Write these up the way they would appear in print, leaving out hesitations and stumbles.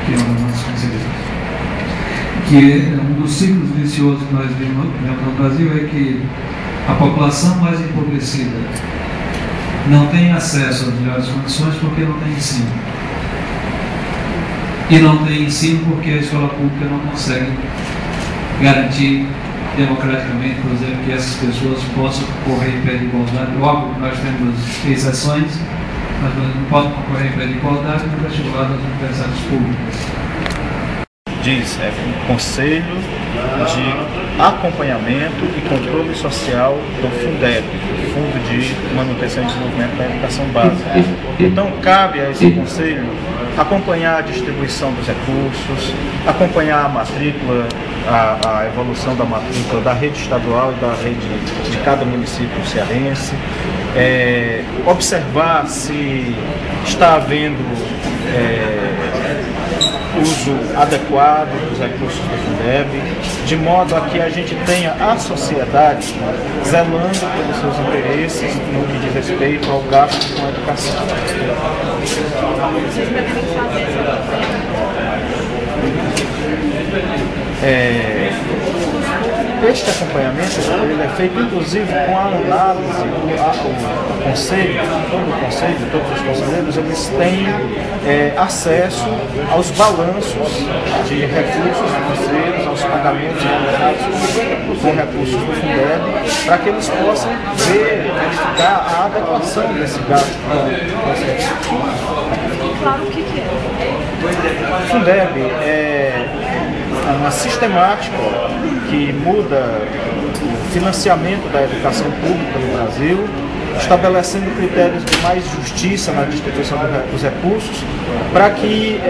que é um dos nossos conselheiros. Que um dos ciclos viciosos que nós vemos no Brasil é que a população mais empobrecida não tem acesso às melhores condições porque não tem ensino. E não tem ensino porque a escola pública não consegue garantir democraticamente, por exemplo, que essas pessoas possam concorrer em pé de igualdade. Óbvio que nós temos exceções, mas não podem concorrer em pé de igualdade no vestibular das universidades públicas. Diz, é um conselho de acompanhamento e controle social do Fundeb, Fundo de Manutenção e Desenvolvimento da Educação Básica. Então, cabe a esse conselho acompanhar a distribuição dos recursos, acompanhar a matrícula, a evolução da matrícula da rede estadual e da rede de cada município cearense, observar se está havendo uso adequado dos recursos do Fundeb, de modo a que a gente tenha a sociedade zelando pelos seus interesses no que diz respeito ao gasto com a educação. Este acompanhamento ele é feito inclusive com a análise, o conselho, todo o conselho, todos os conselheiros, eles têm acesso aos balanços de recursos financeiros, aos pagamentos realizados com recursos do Fundeb, para que eles possam verificar a adequação desse gasto com esse recurso. Claro, o que é? O Fundeb é uma sistemática que muda o financiamento da educação pública no Brasil, estabelecendo critérios de mais justiça na distribuição dos recursos, para que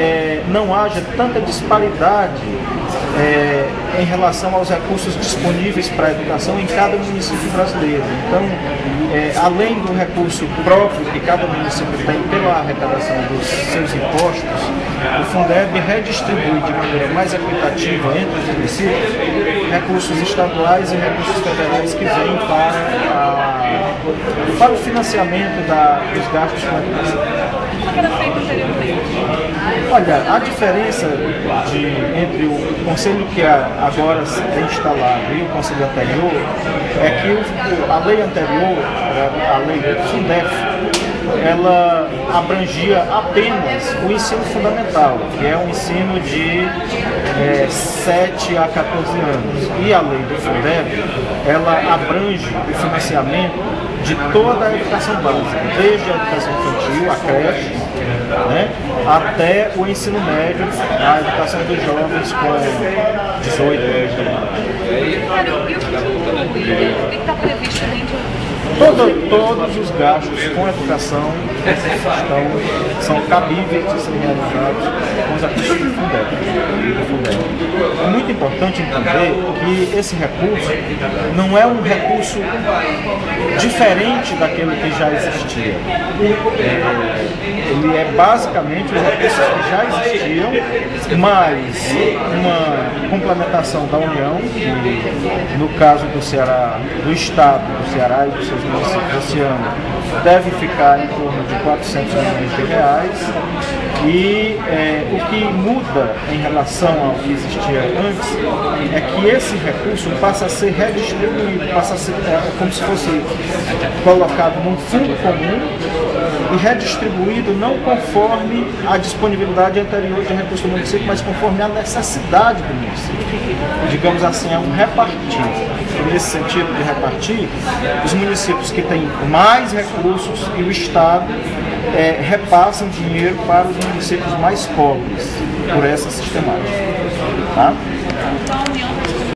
não haja tanta disparidade em relação aos recursos disponíveis para a educação em cada município brasileiro. Então, além do recurso próprio que cada município tem pela arrecadação dos seus impostos, o Fundeb redistribui de maneira mais equitativa entre os municípios recursos estaduais e recursos federais que vêm para o financiamento dos gastos com a educação. Como era feito anteriormente? Olha, a diferença entre o conselho que agora é instalado e o conselho anterior é que a lei anterior, a lei do Fundef, ela abrangia apenas o ensino fundamental, que é um ensino de 7 a 14 anos. E a lei do Fundeb, ela abrange o financiamento de toda a educação básica, desde a educação infantil, a creche, até o ensino médio, a educação dos jovens com 18 anos de idade. E o que está previsto dentro? Todos os gastos com educação são cabíveis de serem realizados com os recursos do Fundeb. É muito importante entender que esse recurso não é um recurso diferente daquele que já existia. Ele é basicamente os recursos que já existiam, mais uma complementação da União, que no caso do Ceará, do Estado do Ceará e dos seus municípios esse ano, deve ficar em torno de 400 milhões de reais. E o que muda em relação ao que existia antes é que esse recurso passa a ser redistribuído, passa a ser como se fosse colocado num fundo comum e redistribuído não conforme a disponibilidade anterior de recursos do município, mas conforme a necessidade do município. Digamos assim, é um repartir. E nesse sentido de repartir, os municípios que têm mais recursos e o Estado repassam dinheiro para os municípios mais pobres por essa sistemática. Tá?